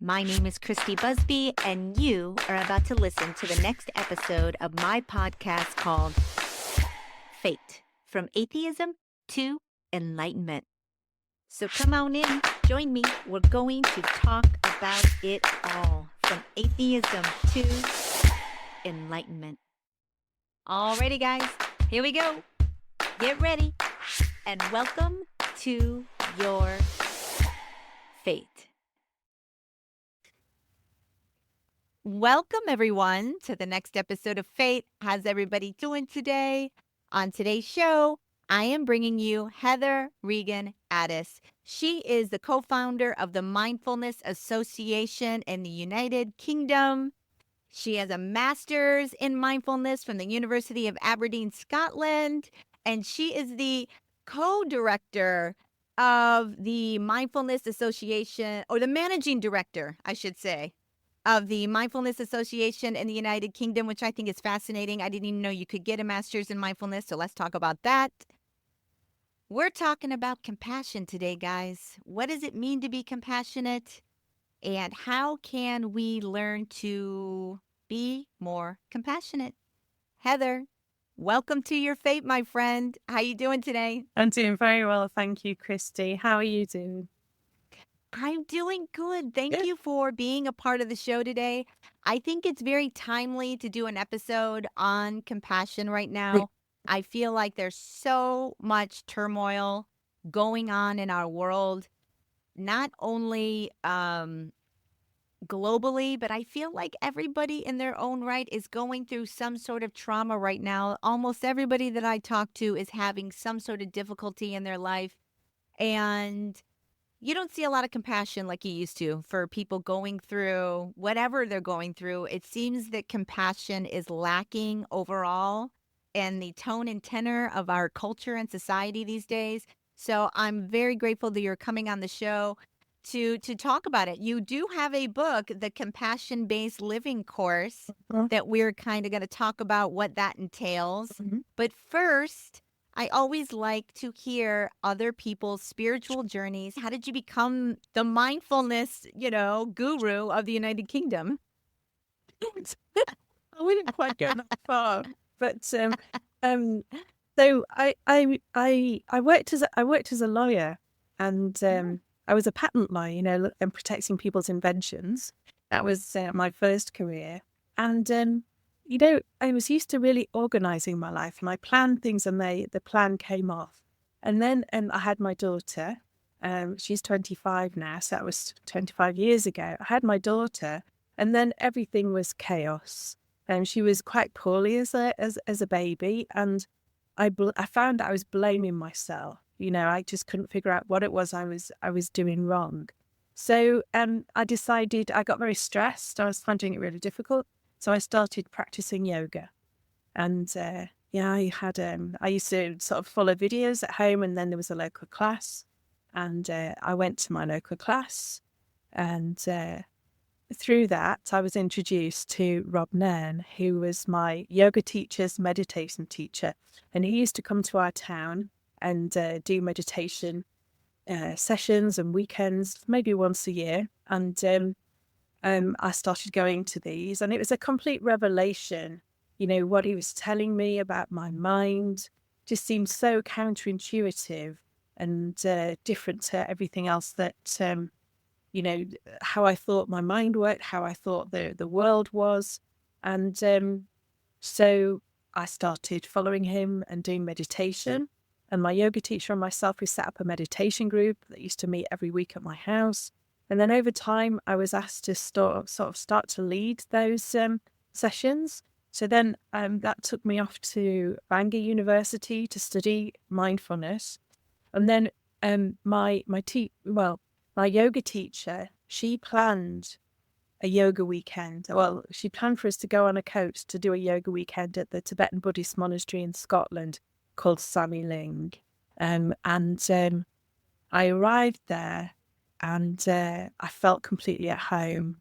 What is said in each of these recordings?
My name is Christy Busby, and you are about to listen to the next episode of my podcast called F.A.T.E, From Atheism to Enlightenment. So come on in, join me. We're going to talk about it all, from atheism to enlightenment. Alrighty, guys, here we go. Get ready, and welcome to your F.A.T.E. Welcome, everyone, to the next episode of F.A.T.E. How's everybody doing today? On today's show, I am bringing you Heather Regan Addis. She is the co-founder of the Mindfulness Association in the United Kingdom. She has a master's in mindfulness from the University of Aberdeen, Scotland, and she is the co-director of the Mindfulness Association, or the managing director, I should say, of the Mindfulness Association in the United Kingdom, which I think is fascinating. I didn't even know you could get a master's in mindfulness, so let's talk about that. We're talking about compassion today, guys. What does it mean to be compassionate? And how can we learn to be more compassionate? Heather, welcome to your F.A.T.E, my friend. How you doing today? I'm doing very well, thank you, Christy. How are you doing? I'm doing good. Thank Good. you for being a part of the show today. I think it's very timely to do an episode on compassion right now. I feel like there's so much turmoil going on in our world, not only globally, but I feel like everybody in their own right is going through some sort of trauma right now. Almost everybody that I talk to is having some sort of difficulty in their life. And you don't see a lot of compassion like you used to for people going through whatever they're going through. It seems that compassion is lacking overall in the tone and tenor of our culture and society these days. So I'm very grateful that you're coming on the show to talk about it. You do have a book, the Compassion-Based Living course, that we're kind of going to talk about what that entails. Mhm. But first, I always like to hear other people's spiritual journeys. How did you become the mindfulness, guru of the United Kingdom? I wouldn't quite go that far, but so I worked as a lawyer, and I was a patent lawyer, and protecting people's inventions. That was my first career, and I was used to really organizing my life, and I planned things, and the plan came off. And then I had my daughter. She's 25 now, so that was 25 years ago. I had my daughter, and then everything was chaos. She was quite poorly as a baby, and I found I was blaming myself. I just couldn't figure out what it was I was doing wrong. So I decided, I got very stressed. I was finding it really difficult. So I started practicing yoga. And I used to sort of follow videos at home, and then there was a local class. And I went to my local class, and through that, I was introduced to Rob Nairn, who was my yoga teacher's meditation teacher. And he used to come to our town and do meditation sessions and weekends, maybe once a year. And I started going to these, and it was a complete revelation. What he was telling me about my mind just seemed so counterintuitive and different to everything else that how I thought my mind worked, how I thought the world was. And so I started following him and doing meditation. And my yoga teacher and myself, we set up a meditation group that used to meet every week at my house. And then over time, I was asked to start to lead those sessions. So then that took me off to Bangor University to study mindfulness. And then my yoga teacher, she planned a yoga weekend. Well, she planned for us to go on a coach to do a yoga weekend at the Tibetan Buddhist monastery in Scotland called Sami Ling. And I arrived there, and I felt completely at home,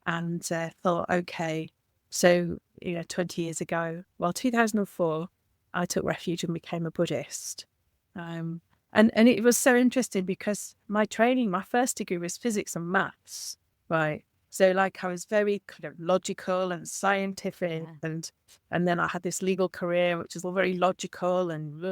and thought, okay, so 20 years ago, 2004, I took refuge and became a Buddhist. And it was so interesting because my training, my first degree was physics and maths. Right. So like I was very kind of logical and scientific, Yeah. and then I had this legal career which is all very logical and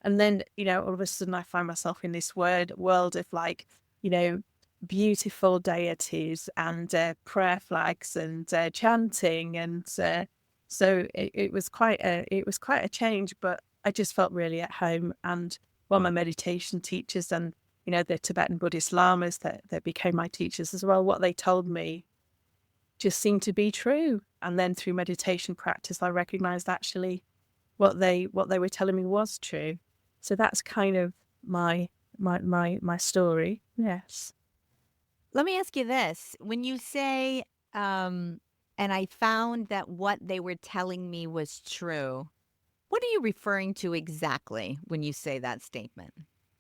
then, all of a sudden I find myself in this world of like, you know, beautiful deities and prayer flags and chanting, and so it was quite a change, but I just felt really at home. And one of my meditation teachers and the Tibetan Buddhist lamas that became my teachers as well, what they told me just seemed to be true. And then through meditation practice, I recognized actually what they were telling me was true. So that's kind of my story. Yes. Let me ask you this. When you say, and I found that what they were telling me was true, what are you referring to exactly when you say that statement?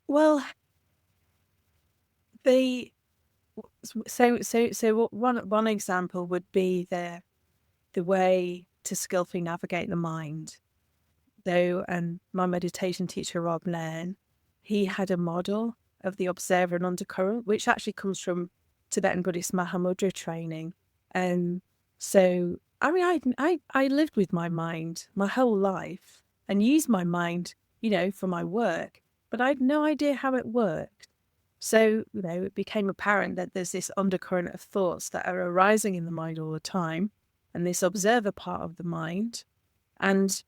Well, they so one example would be the way to skillfully navigate the mind. Though, and my meditation teacher, Rob Nairn, he had a model of the observer and undercurrent, which actually comes from Tibetan Buddhist Mahamudra training. And so, I mean, I lived with my mind my whole life and used my mind, for my work, but I had no idea how it worked. So, it became apparent that there's this undercurrent of thoughts that are arising in the mind all the time, and this observer part of the mind. And,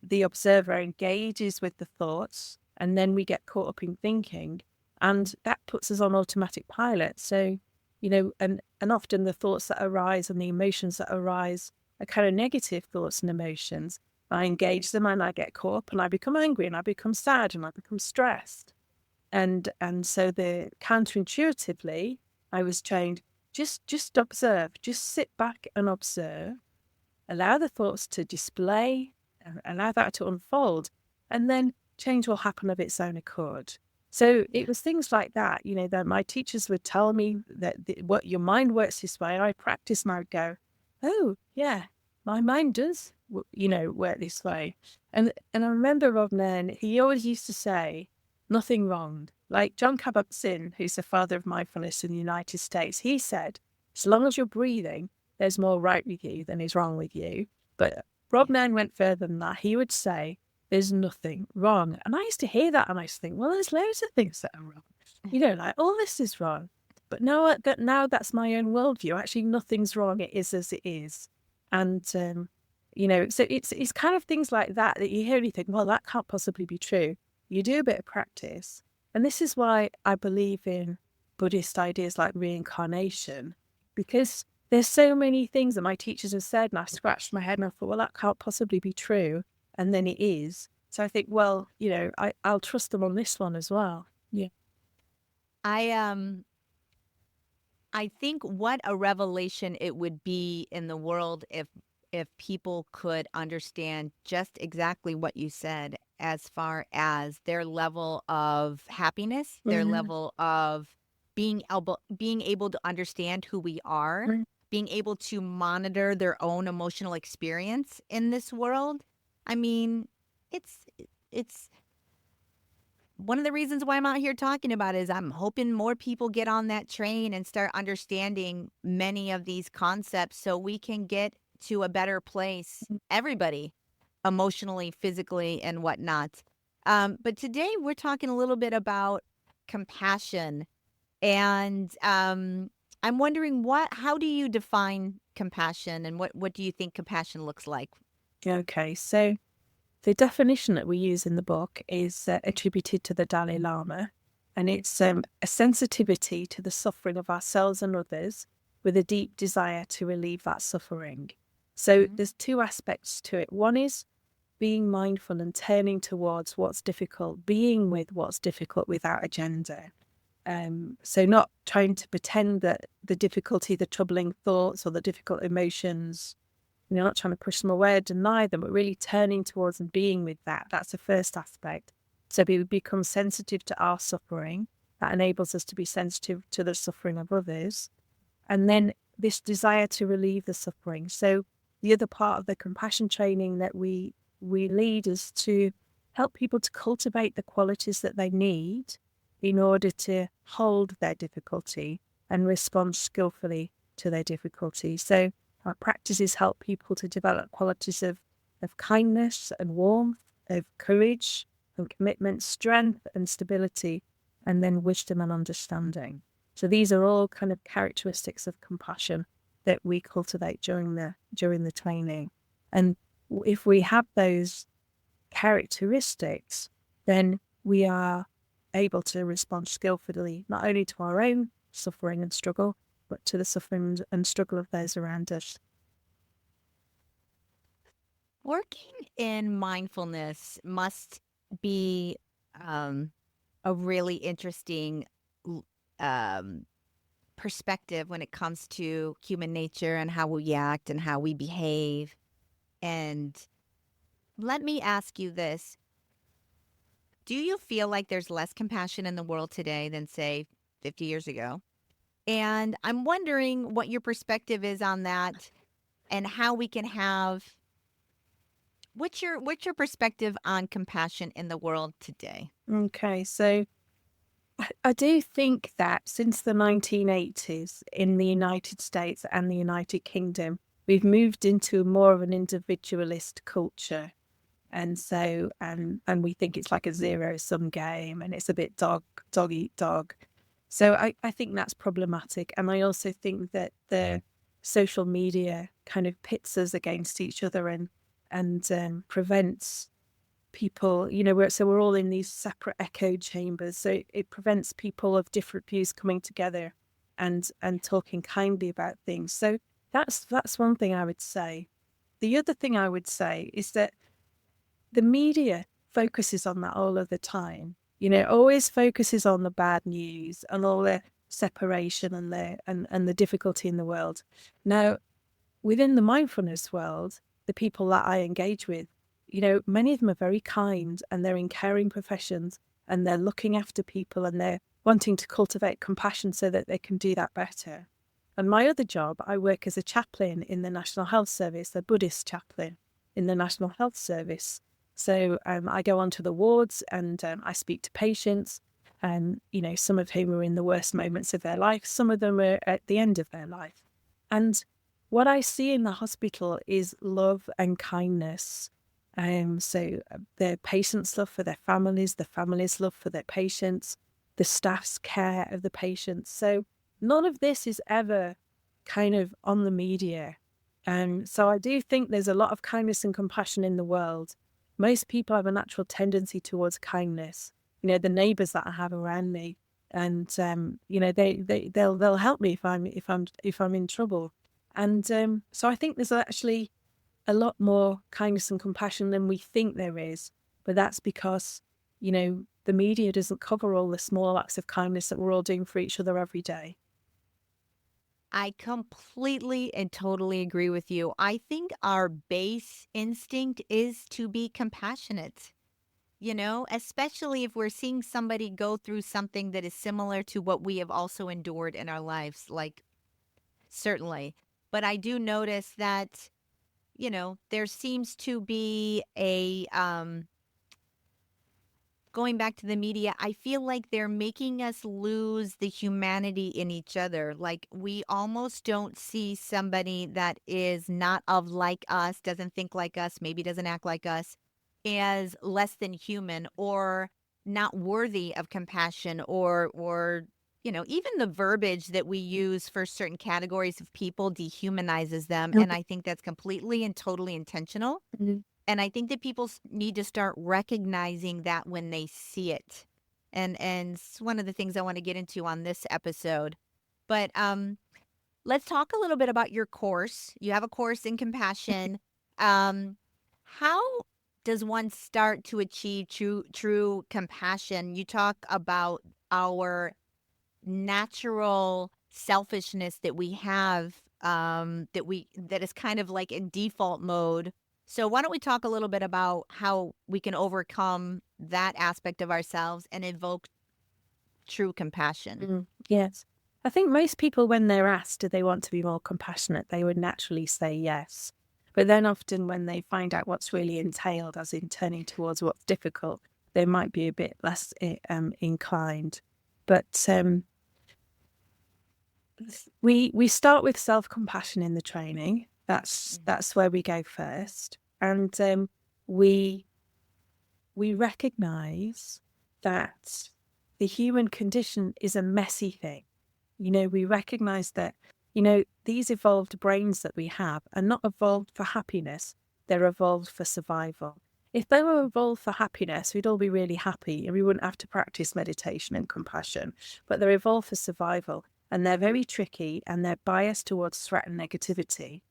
the observer engages with the thoughts, and then we get caught up in thinking, and that puts us on automatic pilot. So, and often the thoughts that arise and the emotions that arise are kind of negative thoughts and emotions. I engage them and I get caught up and I become angry and I become sad and I become stressed. And so the counterintuitively, I was trained, just observe, just sit back and observe, allow the thoughts to display, allow that to unfold, and then change will happen of its own accord. So Yeah. it was things like that, that my teachers would tell me that what your mind works this way. I practice and I would go, oh, yeah, my mind does, work this way. And I remember Rob Nairn, he always used to say, nothing wrong. Like John Kabat-Zinn, who's the father of mindfulness in the United States, he said, as long as you're breathing, there's more right with you than is wrong with you. But Rob Nairn went further than that. He would say, there's nothing wrong. And I used to hear that and I used to think, well, there's loads of things that are wrong. Like all this is wrong. But now that's my own worldview. Actually, nothing's wrong. It is as it is. And, so it's kind of things like that you hear and you think, well, that can't possibly be true. You do a bit of practice. And this is why I believe in Buddhist ideas like reincarnation, because there's so many things that my teachers have said, and I scratched my head and I thought, well, that can't possibly be true. And then it is. So I think, well, I'll trust them on this one as well. Yeah. I I think what a revelation it would be in the world if people could understand just exactly what you said as far as their level of happiness, their Mm-hmm. level of being able to understand who we are, being able to monitor their own emotional experience in this world. I mean, it's it's one of the reasons why I'm out here talking about it is I'm hoping more people get on that train and start understanding many of these concepts so we can get to a better place, everybody, emotionally, physically, and whatnot. But today we're talking a little bit about compassion. And I'm wondering how do you define compassion and what do you think compassion looks like? Okay. So the definition that we use in the book is attributed to the Dalai Lama, and it's a sensitivity to the suffering of ourselves and others with a deep desire to relieve that suffering. So Mhm. there's two aspects to it. One is being mindful and turning towards what's difficult, being with what's difficult without agenda. So not trying to pretend that the difficulty, the troubling thoughts or the difficult emotions, not trying to push them away or deny them, but really turning towards and being with that. That's the first aspect. So we become sensitive to our suffering. That enables us to be sensitive to the suffering of others. And then this desire to relieve the suffering. So the other part of the compassion training that we lead is to help people to cultivate the qualities that they need in order to hold their difficulty and respond skillfully to their difficulties. So our practices help people to develop qualities of kindness and warmth, of courage and commitment, strength and stability, and then wisdom and understanding. So these are all kind of characteristics of compassion that we cultivate during the training. And if we have those characteristics, then we are able to respond skillfully, not only to our own suffering and struggle, but to the suffering and struggle of those around us. Working in mindfulness must be a really interesting um, perspective when it comes to human nature and how we act and how we behave. And let me ask you this. Do you feel like there's less compassion in the world today than, say, 50 years ago? And I'm wondering what your perspective is on that and how we can have what's your perspective on compassion in the world today? Okay, so I do think that since the 1980s in the United States and the United Kingdom, we've moved into more of an individualist culture. And so, and we think it's like a zero-sum game and it's a bit dog eat dog. So I think that's problematic. And I also think that the social media kind of pits us against each other and prevents people, we're all in these separate echo chambers. So it prevents people of different views coming together and talking kindly about things. So that's one thing I would say. The other thing I would say is that the media focuses on that all of the time. Always focuses on the bad news and all the separation and the difficulty in the world. Now, within the mindfulness world, the people that I engage with, many of them are very kind and they're in caring professions and they're looking after people and they're wanting to cultivate compassion so that they can do that better. And my other job, I work as a chaplain in the National Health Service, a Buddhist chaplain in the National Health Service. So I go onto the wards and I speak to patients, some of whom are in the worst moments of their life, some of them are at the end of their life. And what I see in the hospital is love and kindness. So the patients' love for their families, the families' love for their patients, the staff's care of the patients. So none of this is ever kind of on the media. So I do think there's a lot of kindness and compassion in the world. Most people have a natural tendency towards kindness. The neighbours that I have around me, and they'll help me if I'm in trouble. And so I think there's actually a lot more kindness and compassion than we think there is. But that's because, the media doesn't cover all the small acts of kindness that we're all doing for each other every day. I completely and totally agree with you. I think our base instinct is to be compassionate, especially if we're seeing somebody go through something that is similar to what we have also endured in our lives, like certainly. But I do notice that, there seems to be going back to the media, I feel like they're making us lose the humanity in each other. Like we almost don't see somebody that is not of like us, doesn't think like us, maybe doesn't act like us, as less than human or not worthy of compassion or even the verbiage that we use for certain categories of people dehumanizes them. And I think that's completely and totally intentional. Mhm. And I think that people need to start recognizing that when they see it. And it's one of the things I want to get into on this episode. But let's talk a little bit about your course. You have a course in compassion. How does one start to achieve true compassion? You talk about our natural selfishness that we have, that is kind of like in default mode. So why don't we talk a little bit about how we can overcome that aspect of ourselves and evoke true compassion? Yes. I think most people, when they're asked, do they want to be more compassionate, they would naturally say yes. But then often when they find out what's really entailed, as in turning towards what's difficult, they might be a bit less inclined. But we start with self-compassion in the training. That's where we go first, and we recognize that the human condition is a messy thing. We recognize that, these evolved brains that we have are not evolved for happiness, they're evolved for survival. If they were evolved for happiness, we'd all be really happy and we wouldn't have to practice meditation and compassion. But they're evolved for survival, and they're very tricky, and they're biased towards threat and negativity.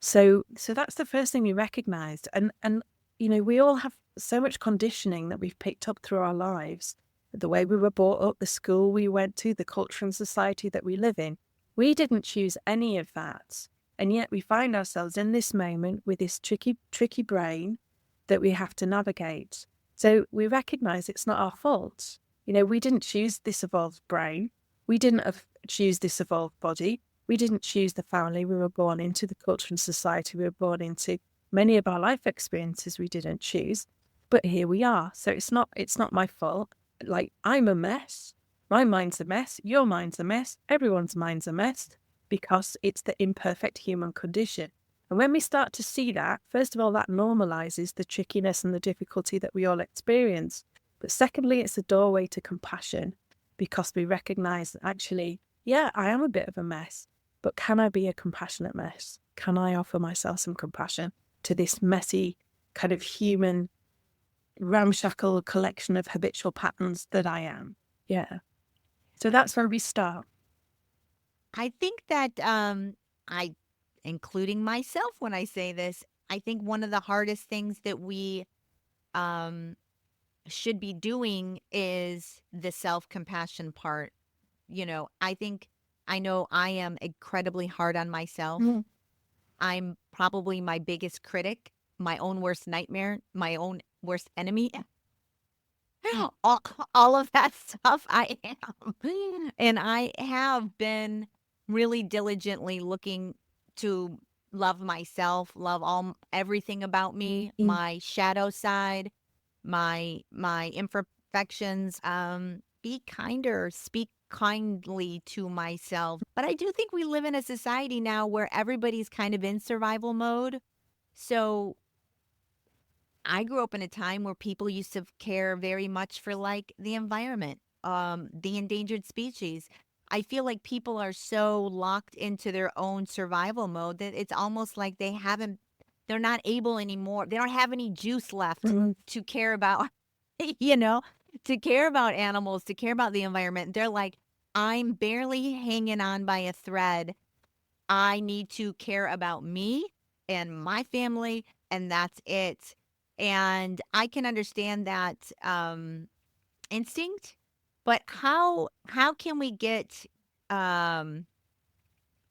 So that's the first thing we recognized. And we all have so much conditioning that we've picked up through our lives, the way we were brought up, the school we went to, the culture and society that we live in. We didn't choose any of that. And yet we find ourselves in this moment with this tricky brain that we have to navigate. So we recognize it's not our fault. We didn't choose this evolved brain. We didn't choose this evolved body. We didn't choose the family we were born into, the culture and society we were born into. Many of our life experiences we didn't choose, but here we are. So it's not my fault. Like, I'm a mess. My mind's a mess. Your mind's a mess. Everyone's mind's a mess, because it's the imperfect human condition. And when we start to see that, first of all, that normalizes the trickiness and the difficulty that we all experience. But secondly, it's a doorway to compassion, because we recognize that actually, yeah, I am a bit of a mess, but can I be a compassionate mess? Can I offer myself some compassion to this messy kind of human ramshackle collection of habitual patterns that I am? Yeah. So that's where we start. I think that I, including myself when I say this, I think one of the hardest things that we um, should be doing is the self compassion part. I know I am incredibly hard on myself. Mm. I'm probably my biggest critic, my own worst nightmare, my own worst enemy. all, all of that stuff I am. And I have been really diligently looking to love myself, love everything about me, Mm. my shadow side, my imperfections, be kinder, speak kindly to myself. But I do think we live in a society now where everybody's kind of in survival mode. So I grew up in a time where people used to care very much for like the environment, the endangered species. I feel like people are so locked into their own survival mode that it's almost like they're not able anymore. They don't have any juice left Mm. to care about, you know, to care about animals, to care about the environment. They're like, I'm barely hanging on by a thread. I need to care about me and my family, and that's it. And I can understand that instinct, but how can we get um,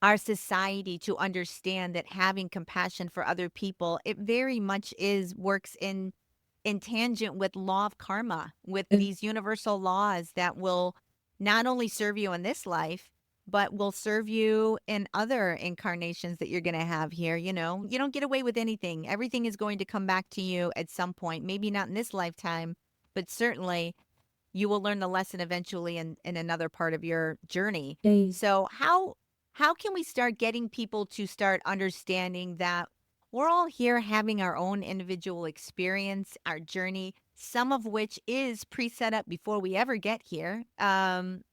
our society to understand that having compassion for other people, it very much is works in tangent with law of karma, with these universal laws that will not only serve you in this life, but will serve you in other incarnations that you're going to have here. You don't get away with anything. Everything is going to come back to you at some point, maybe not in this lifetime, but certainly you will learn the lesson eventually in another part of your journey. Mm. So how can we start getting people to start understanding that we're all here having our own individual experience, our journey, some of which is pre-set up before we ever get here.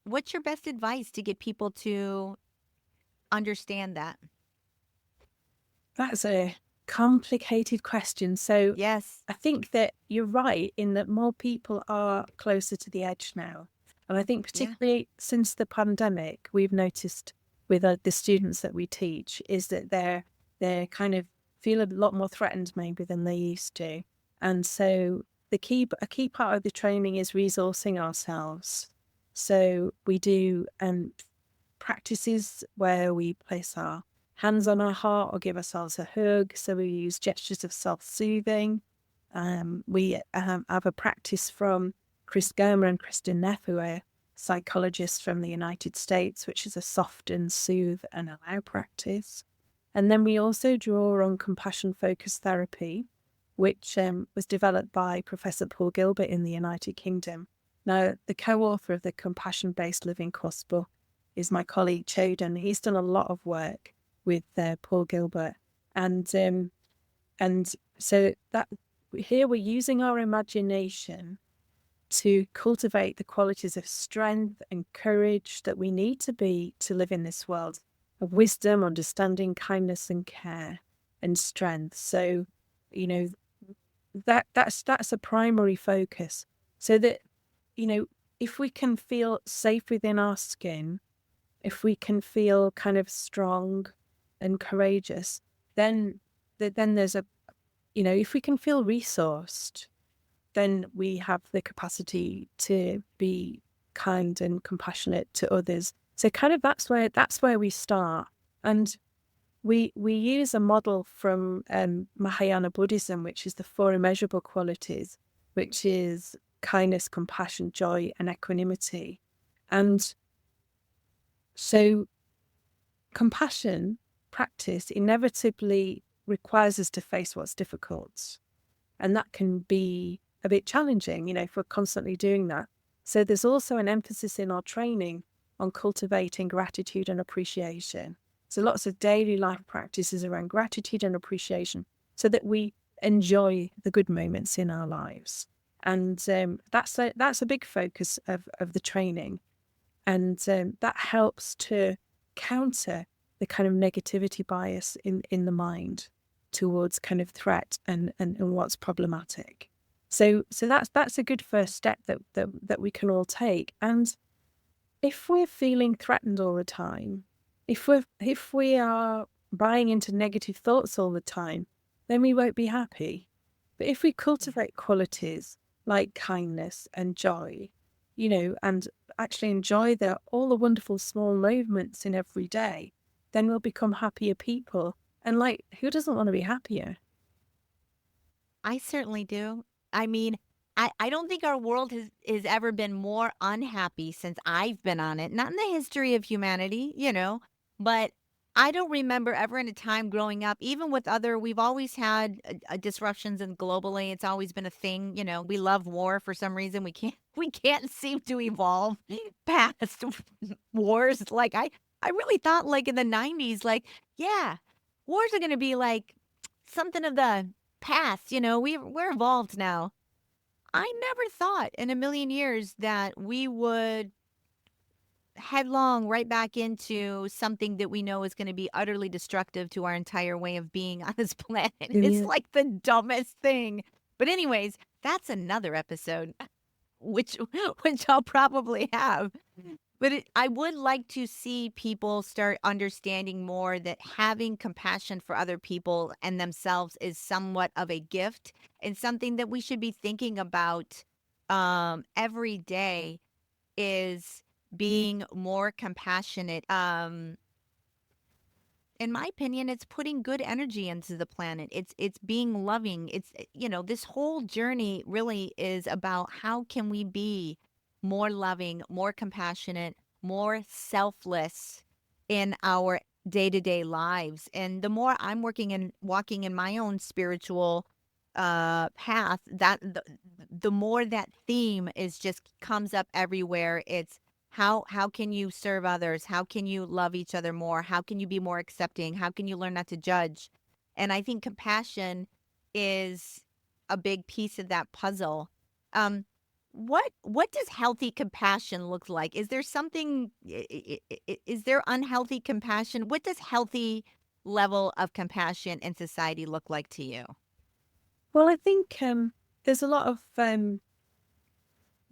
What's your best advice to get people to understand that? That's a complicated question. So Yes. I think that you're right in that more people are closer to the edge now. And I think Yeah. particularly since the pandemic, we've noticed with the students that we teach is that they're kind of feel a lot more threatened maybe than they used to. And so a key part of the training is resourcing ourselves. So we do practices where we place our hands on our heart or give ourselves a hug. So we use gestures of self-soothing. We have a practice from Chris Germer and Kristen Neff, who are psychologists from the United States, which is a soft and soothe and allow practice. And then we also draw on compassion-focused therapy, which was developed by Professor Paul Gilbert in the United Kingdom. Now, the co-author of the Compassion-Based Living course book is my colleague Choden. He's done a lot of work with Paul Gilbert, and so that here we're using our imagination to cultivate the qualities of strength and courage that we need to be to live in this world of wisdom, understanding, kindness, and care and strength. So, you know, that's a primary focus. So that, if we can feel safe within our skin, if we can feel kind of strong and courageous, then there's if we can feel resourced, then we have the capacity to be kind and compassionate to others. So kind of that's where we start. And we use a model from Mahayana Buddhism, which is the four immeasurable qualities, which is kindness, compassion, joy, and equanimity. And so compassion practice inevitably requires us to face what's difficult. And that can be a bit challenging, if we're constantly doing that. So there's also an emphasis in our training on cultivating gratitude and appreciation. So lots of daily life practices around gratitude and appreciation so that we enjoy the good moments in our lives. And that's a big focus of the training. And that helps to counter the kind of negativity bias in the mind towards kind of threat and what's problematic. So that's a good first step that we can all take. And if we're feeling threatened all the time, if we are buying into negative thoughts all the time, then we won't be happy. But if we cultivate qualities like kindness and joy, and actually enjoy all the wonderful small moments in every day, then we'll become happier people. And who doesn't want to be happier? I certainly do. I mean, I don't think our world has ever been more unhappy since I've been on it. Not in the history of humanity, but I don't remember ever in a time growing up, even with we've always had disruptions and globally. It's always been a thing. We love war for some reason. We can't seem to evolve past wars. Like I really thought like in the 90s, like, yeah, wars are going to be like something of the past. We're evolved now. I never thought in a million years that we would headlong right back into something that we know is going to be utterly destructive to our entire way of being on this planet. It's Yeah. like the dumbest thing. But anyways, that's another episode, which which I'll probably have. But I would like to see people start understanding more that having compassion for other people and themselves is somewhat of a gift and something that we should be thinking about every day is being more compassionate. In my opinion, it's putting good energy into the planet. It's being loving. It's this whole journey really is about how can we be more loving, more compassionate, more selfless in our day-to-day lives. And the more I'm working and walking in my own spiritual path, that the more that theme is just comes up everywhere. It's how can you serve others? How can you love each other more? How can you be more accepting? How can you learn not to judge? And I think compassion is a big piece of that puzzle. Um, what does healthy compassion look like? Is there something? Is there unhealthy compassion? What does healthy level of compassion in society look like to you? Well, I think there's a lot of a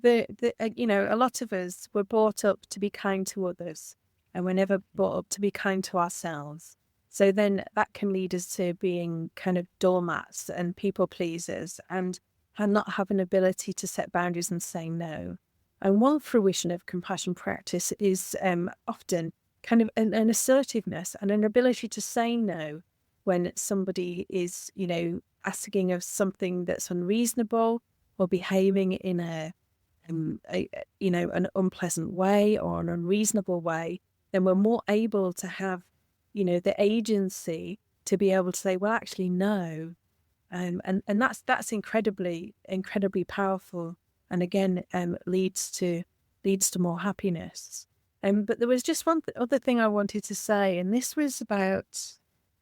lot of us were brought up to be kind to others, and we're never brought up to be kind to ourselves. So then that can lead us to being kind of doormats and people pleasers, and not have an ability to set boundaries and say no. And one fruition of compassion practice is often kind of an assertiveness and an ability to say no when somebody is, asking of something that's unreasonable or behaving in an unpleasant way or an unreasonable way. Then we're more able to have, the agency to be able to say, well, actually, no. And that's incredibly, incredibly powerful. and again, leads to more happiness. But there was just one other thing I wanted to say, and this was about,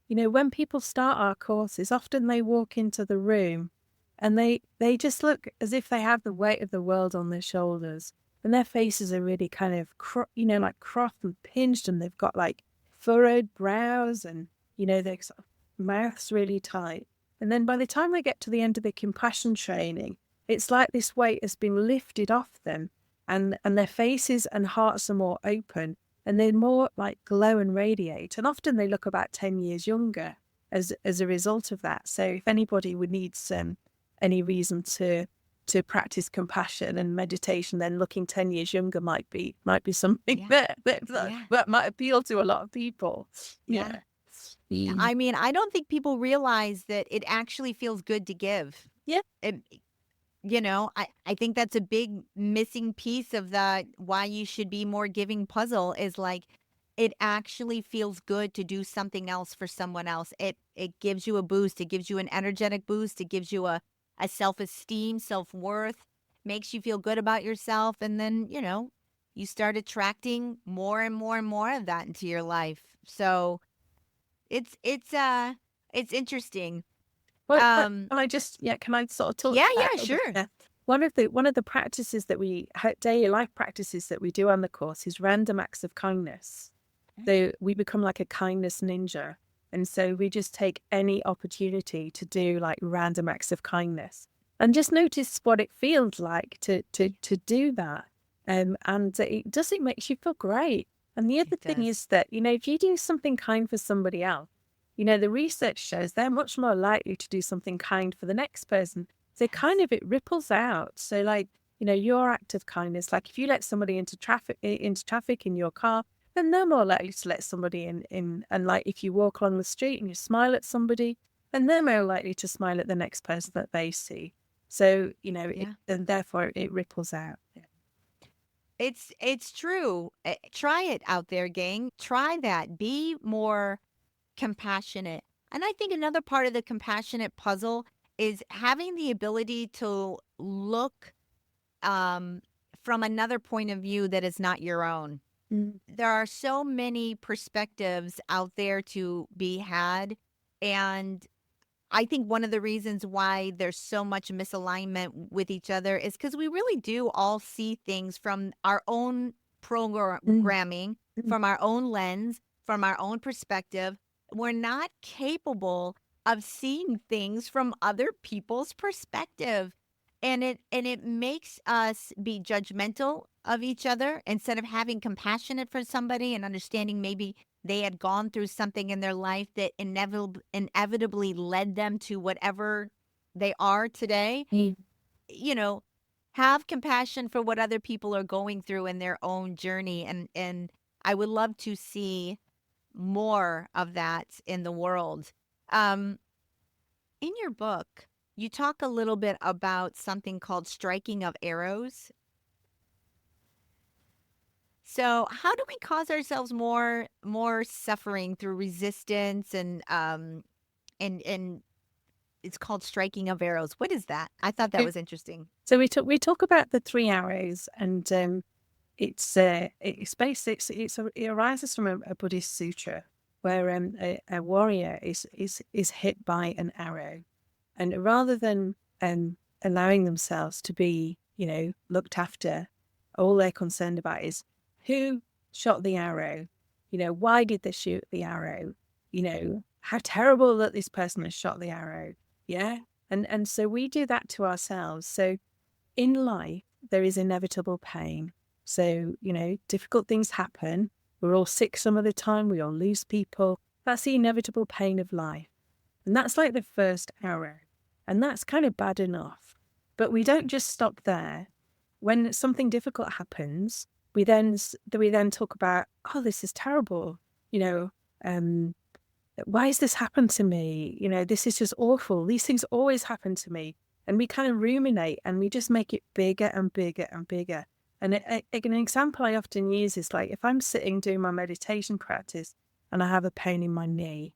when people start our courses, often they walk into the room and they just look as if they have the weight of the world on their shoulders, and their faces are really kind of, like cropped and pinched, and they've got like furrowed brows, and, their sort of mouths really tight. And then by the time they get to the end of the compassion training, it's like this weight has been lifted off them, and their faces and hearts are more open, and they're more like glow and radiate. And often they look about 10 years younger as a result of that. So if anybody would need any reason to practice compassion and meditation, then looking 10 years younger might be something that might appeal to a lot of people. Yeah. Yeah. I mean, I don't think people realize that it actually feels good to give. Yeah. It, I think that's a big missing piece of the why you should be more giving puzzle is like it actually feels good to do something else for someone else. It gives you a boost. It gives you an energetic boost. It gives you a self-esteem, self-worth, makes you feel good about yourself. And then, you start attracting more and more and more of that into your life. So it's interesting. Well, Um, can I sort of talk yeah, about yeah, sure. one of the practices that daily life practices that we do on the course is random acts of kindness. So we become like a kindness ninja. And so we just take any opportunity to do like random acts of kindness and just notice what it feels like to do that. And it makes you feel great. And the other It thing does. is that, if you do something kind for somebody else, the research shows they're much more likely to do something kind for the next person. So it ripples out. So like, your act of kindness, like if you let somebody into traffic in your car, then they're more likely to let somebody in. And like if you walk along the street and you smile at somebody, then they're more likely to smile at the next person that they see. So, and therefore it ripples out. Yeah. It's true. Try it out there, gang. Try that. Be more compassionate. And I think another part of the compassionate puzzle is having the ability to look um, from another point of view that is not your own. Mm. There are so many perspectives out there to be had. And I think one of the reasons why there's so much misalignment with each other is because we really do all see things from our own Mm. programming, Mm. from our own lens, from our own perspective. We're not capable of seeing things from other people's perspective. And it makes us be judgmental of each other instead of having compassionate for somebody and understanding maybe they had gone through something in their life that inevitably led them to whatever they are today. Mm. You know, have compassion for what other people are going through in their own journey, and I would love to see more of that in the world. Um, in your book, you talk a little bit about something called striking of arrows. So, how do we cause ourselves more suffering through resistance and it's called striking of arrows. What is that? I thought that was interesting. So we talk about the 3 arrows, and it's based. It arises from a Buddhist sutra where a warrior is hit by an arrow, and rather than allowing themselves to be looked after, all they're concerned about is who shot the arrow. Why did they shoot the arrow? How terrible that this person has shot the arrow. Yeah. And so we do that to ourselves. So in life, there is inevitable pain. So, difficult things happen. We're all sick some of the time. We all lose people. That's the inevitable pain of life. And that's like the first arrow. And that's kind of bad enough. But we don't just stop there. When something difficult happens, we then talk about, oh, this is terrible. Why has this happened to me? This is just awful. These things always happen to me. And we kind of ruminate and we just make it bigger and bigger and bigger. And an example I often use is like if I'm sitting doing my meditation practice and I have a pain in my knee,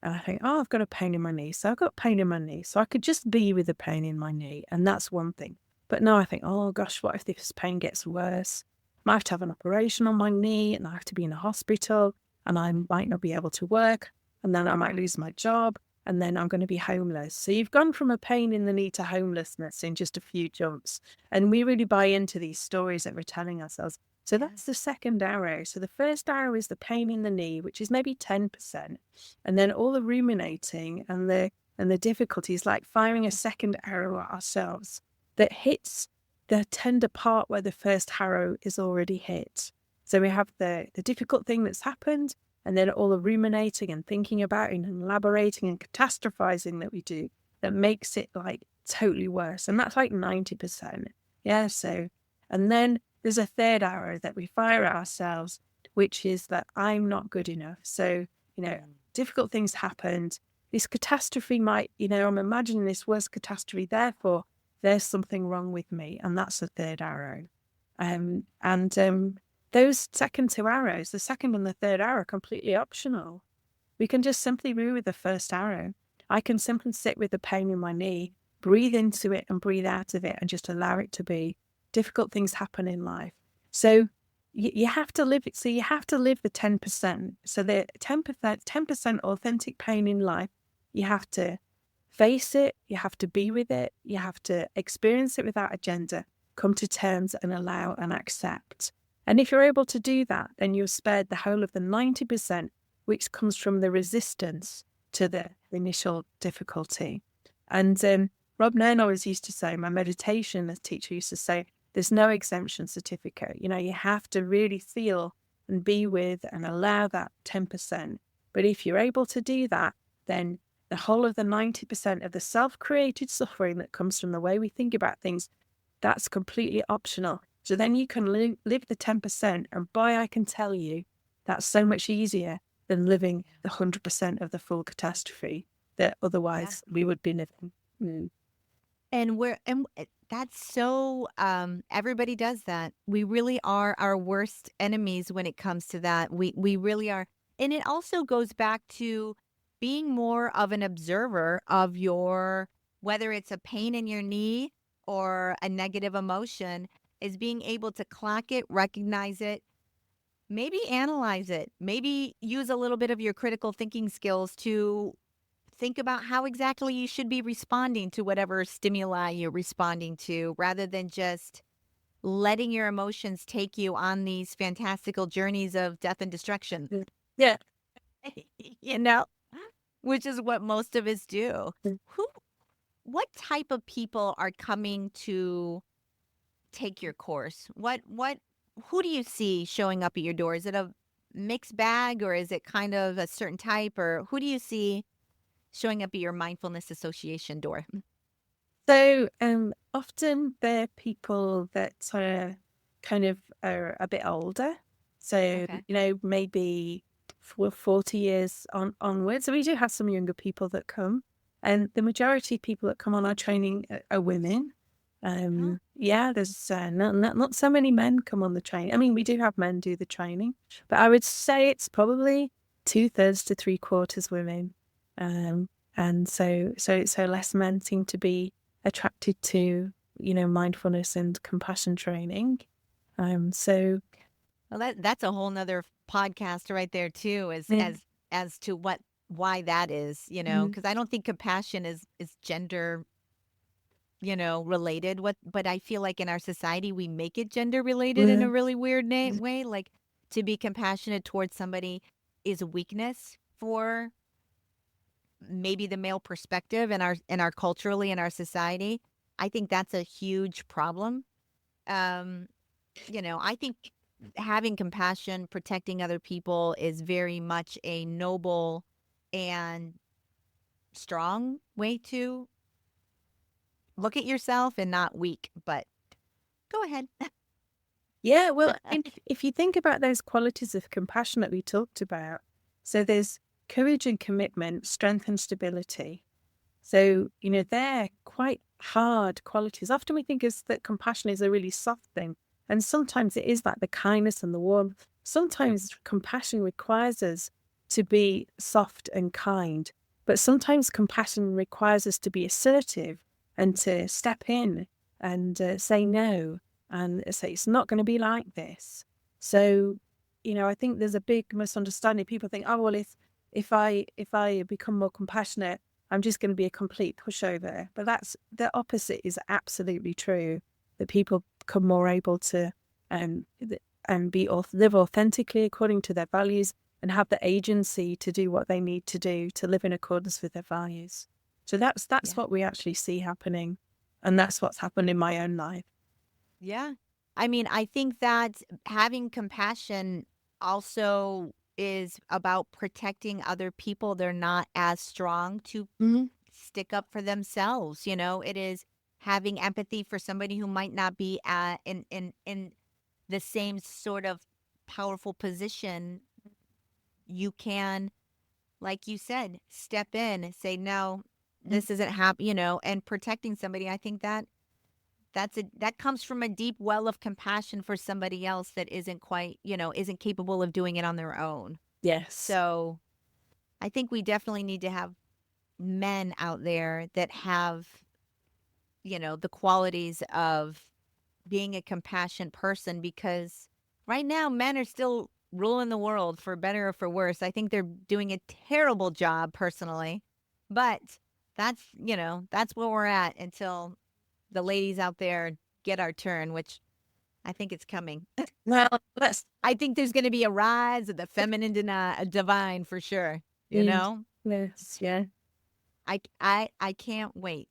and I think, oh, I've got a pain in my knee. So I've got pain in my knee. So I could just be with the pain in my knee. And that's one thing. But now I think, oh gosh, what if this pain gets worse? I might have to have an operation on my knee, and I have to be in a hospital, and I might not be able to work, and then I might lose my job, and then I'm going to be homeless. So you've gone from a pain in the knee to homelessness in just a few jumps. And we really buy into these stories that we're telling ourselves. So that's the second arrow. So the first arrow is the pain in the knee, which is maybe 10%. And then all the ruminating and the difficulties, like firing a second arrow at ourselves that hits the tender part where the first arrow is already hit. So we have the difficult thing that's happened, and then all the ruminating and thinking about it and elaborating and catastrophizing that we do that makes it like totally worse. And that's like 90%. Yeah. So, and then there's a third arrow that we fire at ourselves, which is that I'm not good enough. So, difficult things happened. This catastrophe might, I'm imagining this worst catastrophe. Therefore, there's something wrong with me. And that's the third arrow. Those second two arrows, the second and the third arrow, are completely optional. We can just simply move with the first arrow. I can simply sit with the pain in my knee, breathe into it and breathe out of it, and just allow it to be. Difficult things happen in life. So you have to live it. So you have to live the 10%. So the 10% authentic pain in life, you have to face it, you have to be with it, you have to experience it without agenda, come to terms and allow and accept. And if you're able to do that, then you've spared the whole of the 90%, which comes from the resistance to the initial difficulty. And Rob Nairn always used to say, my meditation teacher used to say, there's no exemption certificate. You have to really feel and be with and allow that 10%. But if you're able to do that, then the whole of the 90% of the self-created suffering that comes from the way we think about things, that's completely optional. So then you can live the 10%, and boy, I can tell you, that's so much easier than living the 100% of the full catastrophe that otherwise we would be living. And that's so, everybody does that. We really are our worst enemies when it comes to that. We really are. And it also goes back to being more of an observer of whether it's a pain in your knee or a negative emotion, is being able to clock it, recognize it, maybe analyze it, maybe use a little bit of your critical thinking skills to think about how exactly you should be responding to whatever stimuli you're responding to, rather than just letting your emotions take you on these fantastical journeys of death and destruction. Yeah. you know, which is what most of us do. What type of people are coming to take your course? Who do you see showing up at your door? Is it a mixed bag, or is it kind of a certain type, or who do you see showing up at your Mindfulness Association door? So often they're people that are kind of are a bit older. So, Okay. Maybe 40 years onwards. So we do have some younger people that come. And the majority of people that come on our training are women. Yeah, there's not so many men come on the training. I mean, we do have men do the training, but I would say it's probably 2/3 to 3/4 women. And so less men seem to be attracted to, mindfulness and compassion training. So Well, that's a whole nother podcast right there too, yeah. as to why that is, because I don't think compassion is gender, related. But I feel like in our society we make it gender related in Yeah. a really weird way. Like, to be compassionate towards somebody is a weakness for maybe the male perspective in our culturally in our society. I think that's a huge problem. Um, I think having compassion, protecting other people is very much a noble and strong way to look at yourself, and not weak. But go ahead. Yeah, well, if you think about those qualities of compassion that we talked about, so there's courage and commitment, strength and stability. So, they're quite hard qualities. Often we think that compassion is a really soft thing. And sometimes it is like the kindness and the warmth. Sometimes compassion requires us to be soft and kind. But sometimes compassion requires us to be assertive and to step in and say no and say it's not going to be like this. So, I think there's a big misunderstanding. People think, oh well, if I become more compassionate, I'm just going to be a complete pushover. But that's the opposite is absolutely true. That people become more able to live authentically according to their values and have the agency to do what they need to do to live in accordance with their values. So that's Yeah. what we actually see happening, and that's what's happened in my own life. Yeah. I mean, I think that having compassion also is about protecting other people. They're not as strong to Mm-hmm. stick up for themselves. It is having empathy for somebody who might not be in the same sort of powerful position. You can, like you said, step in and say, no, this isn't and protecting somebody. I think that comes from a deep well of compassion for somebody else that isn't quite, isn't capable of doing it on their own. Yes. So I think we definitely need to have men out there that have, the qualities of being a compassionate person, because right now men are still ruling the world for better or for worse. I think they're doing a terrible job personally, but that's where we're at until the ladies out there get our turn, which I think it's coming. Well, let's. I think there's going to be a rise of the feminine divine for sure. You Mm, know, yes. Yeah. I can't wait.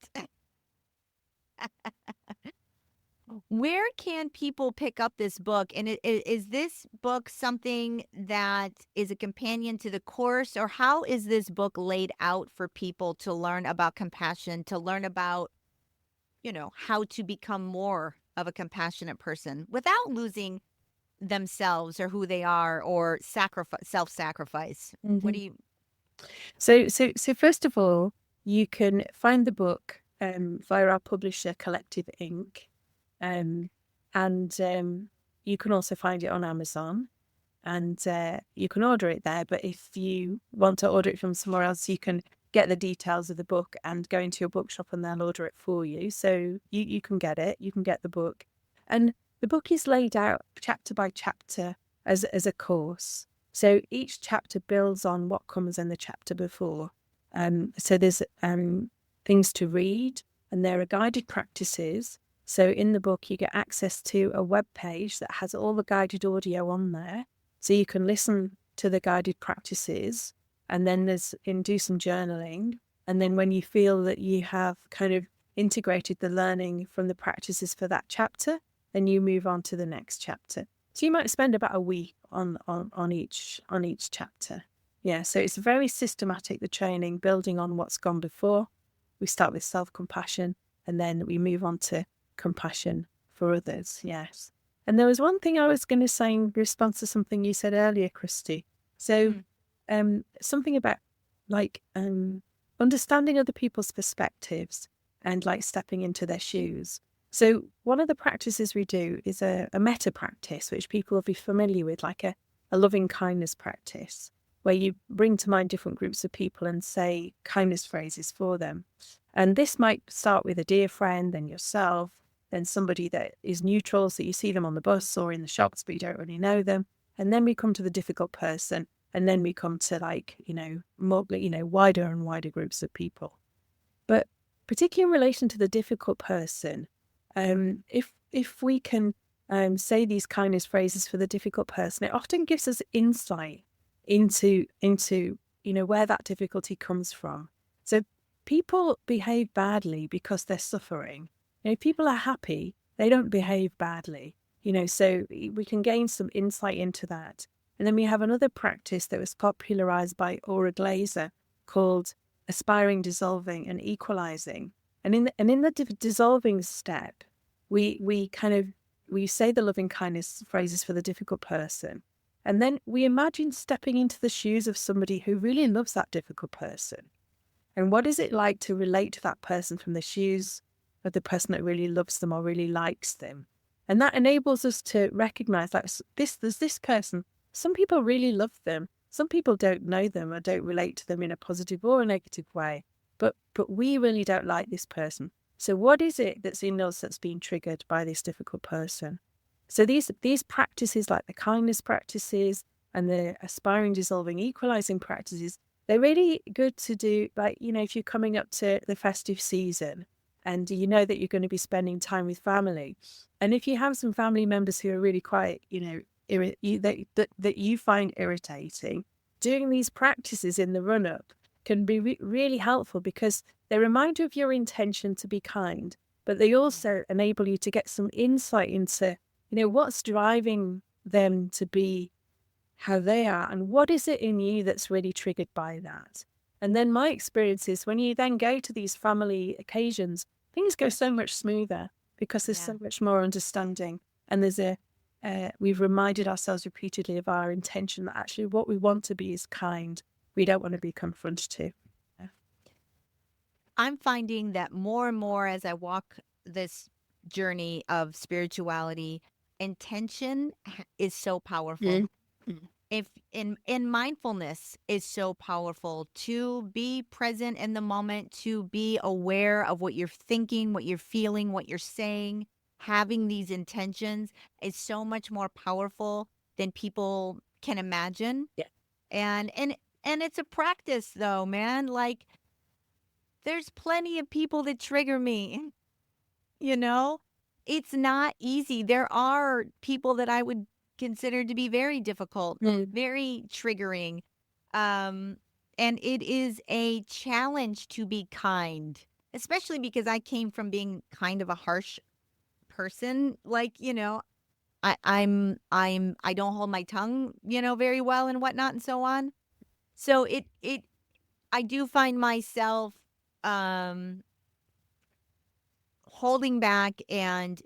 Where can people pick up this book? And is this book something that is a companion to the course, or how is this book laid out for people to learn about compassion, to learn about, how to become more of a compassionate person without losing themselves or who they are, or self-sacrifice? What Mm-hmm. do you? So first of all, you can find the book via our publisher, Collective Inc. And you can also find it on Amazon, and you can order it there. But if you want to order it from somewhere else, you can get the details of the book and go into your bookshop and they'll order it for you. So you can get it, you can get the book. And the book is laid out chapter by chapter as a course. So each chapter builds on what comes in the chapter before. So there's things to read, and there are guided practices. So in the book, you get access to a web page that has all the guided audio on there. So you can listen to the guided practices, and then do some journaling. And then when you feel that you have kind of integrated the learning from the practices for that chapter, then you move on to the next chapter. So you might spend about a week on each chapter. Yeah, so it's very systematic, the training, building on what's gone before. We start with self-compassion, and then we move on to compassion for others. Yes. And there was one thing I was going to say in response to something you said earlier, Christy. So something about like understanding other people's perspectives and like stepping into their shoes. So one of the practices we do is a metta practice, which people will be familiar with, like a loving kindness practice, where you bring to mind different groups of people and say kindness phrases for them. And this might start with a dear friend, then yourself, then somebody that is neutral, so you see them on the bus or in the shops, but you don't really know them. And then we come to the difficult person, and then we come to more, wider and wider groups of people. But particularly in relation to the difficult person, if we can say these kindness phrases for the difficult person, it often gives us insight into where that difficulty comes from. So people behave badly because they're suffering. If people are happy, they don't behave badly. So we can gain some insight into that. And then we have another practice that was popularized by Aura Glazer called aspiring, dissolving, and equalizing. And in the dissolving step, we say the loving kindness phrases for the difficult person, and then we imagine stepping into the shoes of somebody who really loves that difficult person. And what is it like to relate to that person from the shoes of the person that really loves them or really likes them? And that enables us to recognize that there's this person. Some people really love them. Some people don't know them or don't relate to them in a positive or a negative way. But we really don't like this person. So what is it that's in us that's being triggered by this difficult person? So these practices, like the kindness practices and the aspiring, dissolving, equalizing practices, they're really good to do. Like, if you're coming up to the festive season and you know that you're going to be spending time with family, and if you have some family members who are really quite, that you find irritating, doing these practices in the run up can be really helpful, because they remind you of your intention to be kind, but they also enable you to get some insight into, what's driving them to be how they are, and what is it in you that's really triggered by that. And then my experience is, when you then go to these family occasions, things go so much smoother, because there's so much more understanding. And we've reminded ourselves repeatedly of our intention, that actually what we want to be is kind. We don't want to be confrontative. I'm finding that more and more as I walk this journey of spirituality, intention is so powerful. Mm. If in mindfulness is so powerful, to be present in the moment, to be aware of what you're thinking, what you're feeling, what you're saying, having these intentions is so much more powerful than people can imagine. Yeah. And it's a practice though, man. Like, there's plenty of people that trigger me, you know? It's not easy. There are people that I would consider to be very difficult, Mm. very triggering. Um, and it is a challenge to be kind, especially because I came from being kind of a harsh person. Like, I don't hold my tongue, very well and whatnot and so on. So I do find myself um holding back and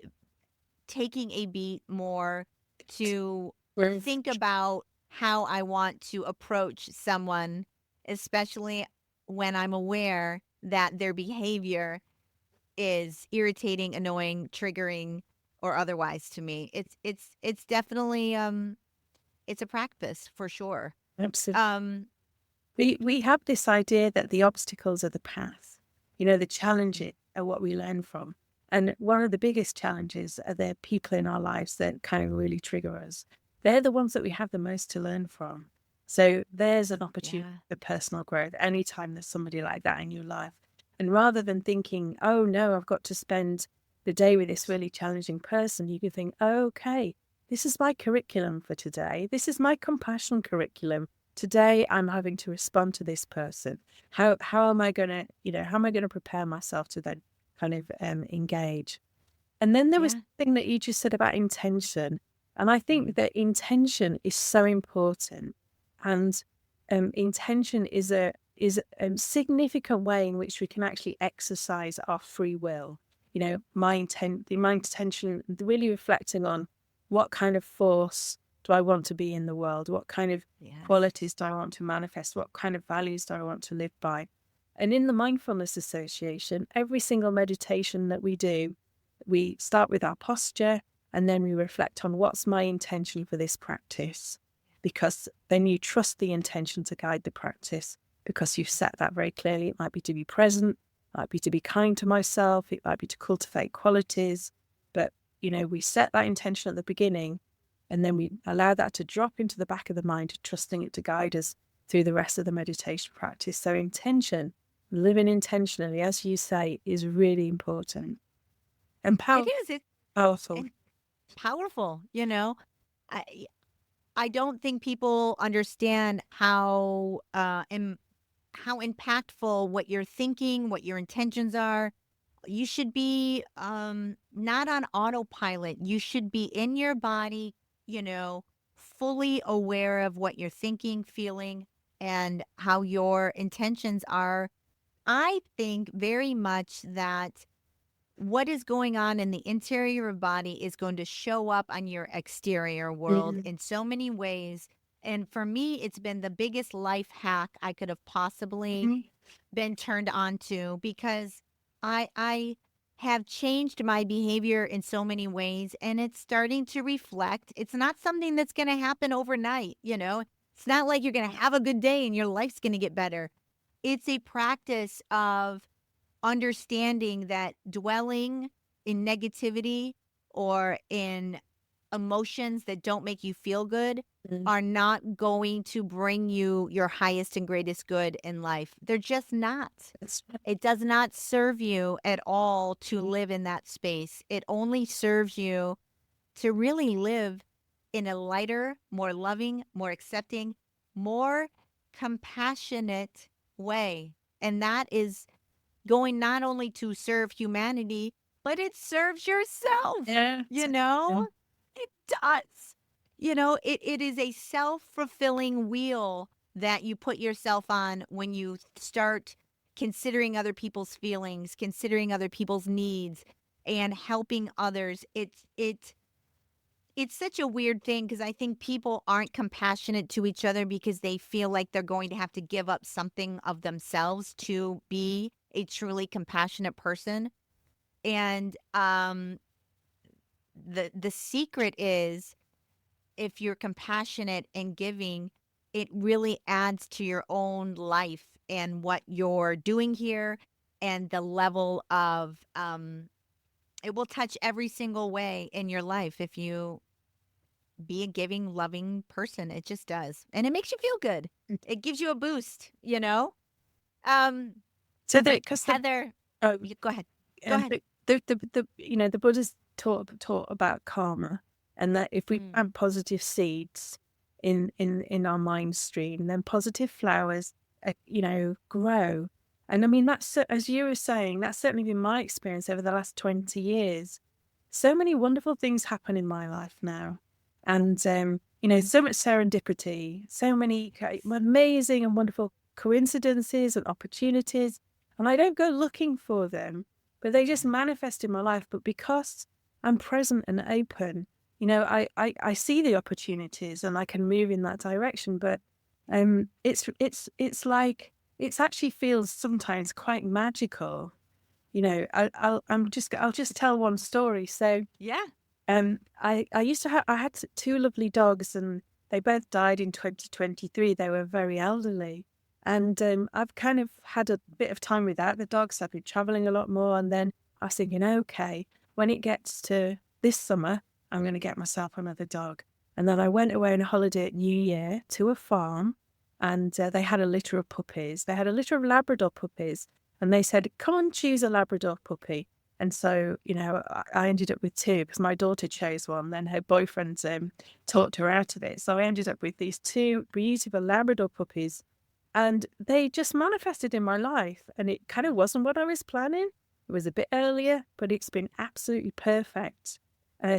taking a beat more to Well, think about how I want to approach someone, especially when I'm aware that their behavior is irritating, annoying, triggering, or otherwise to me. It's definitely it's a practice for sure. absolutely. Um We have this idea that the obstacles are the path. The challenges are what we learn from. And one of the biggest challenges are the people in our lives that kind of really trigger us. They're the ones that we have the most to learn from. So there's an opportunity yeah. for personal growth anytime there's somebody like that in your life. And rather than thinking, oh no, I've got to spend the day with this really challenging person, you can think, oh, okay, this is my curriculum for today. This is my compassion curriculum. Today I'm having to respond to this person. How am I gonna, how am I gonna prepare myself to then kind of engage? And then there was Yeah. something that you just said about intention. And I think that intention is so important. And intention is a significant way in which we can actually exercise our free will. My intention, really reflecting on what kind of force do I want to be in the world? What kind of Yes. qualities do I want to manifest? What kind of values do I want to live by? And in the Mindfulness Association, every single meditation that we do, we start with our posture, and then we reflect on what's my intention for this practice. Because then you trust the intention to guide the practice, because you've set that very clearly. It might be to be present, it might be to be kind to myself, it might be to cultivate qualities. But, we set that intention at the beginning, and then we allow that to drop into the back of the mind, trusting it to guide us through the rest of the meditation practice. So intention, living intentionally, as you say, is really important and It is. powerful. And powerful, I I don't think people understand how impactful what you're thinking, what your intentions are. You should be not on autopilot. You should be in your body, you know, fully aware of what you're thinking, feeling, and how your intentions are. I think very much that what is going on in the interior of body is going to show up on your exterior world Mm. in so many ways. And for me, it's been the biggest life hack I could have possibly Mhm. been turned on to, because I have changed my behavior in so many ways, and it's starting to reflect. It's not something that's going to happen overnight. It's not like you're going to have a good day and your life's going to get better. It's a practice of understanding that dwelling in negativity or in emotions that don't make you feel good Mm. are not going to bring you your highest and greatest good in life. They're just not. That's It does not serve you at all to live in that space. It only serves you to really live in a lighter, more loving, more accepting, more compassionate way. And that is going not only to serve humanity, but it serves yourself. yeah. You Yeah. know, it does. It is a self fulfilling wheel that you put yourself on when you start considering other people's feelings, considering other people's needs, and helping others. It's such a weird thing because I think people aren't compassionate to each other because they feel like they're going to have to give up something of themselves to be a truly compassionate person. And the secret is, if you're compassionate and giving, it really adds to your own life and what you're doing here, and the level of it will touch every single way in your life if you be a giving, loving person. It just does. And it makes you feel good. It gives you a boost. Um, So that because the Heather, oh, go ahead. Go ahead. the the Buddha's taught about karma, and that if we Mm. plant positive seeds in our mind stream, then positive flowers grow. And I mean, that's as you were saying, that's certainly been my experience over the last 20 years. So many wonderful things happen in my life now, and so much serendipity, so many amazing and wonderful coincidences and opportunities, and I don't go looking for them, but they just manifest in my life. But because I'm present and open, I see the opportunities and I can move in that direction. But it's like it actually feels sometimes quite magical. I'll just tell one story. So Yeah. I used to I had two lovely dogs, and they both died in 2023. They were very elderly. And I've kind of had a bit of time without the dogs. I've been traveling a lot more. And then I was thinking, okay, when it gets to this summer, I'm going to get myself another dog. And then I went away on a holiday at New Year to a farm, and they had a litter of puppies. They had a litter of Labrador puppies. And they said, come and choose a Labrador puppy. And so, I ended up with two because my daughter chose one. Then her boyfriend talked her out of it. So I ended up with these two beautiful Labrador puppies, and they just manifested in my life. And it kind of wasn't what I was planning. It was a bit earlier, but it's been absolutely perfect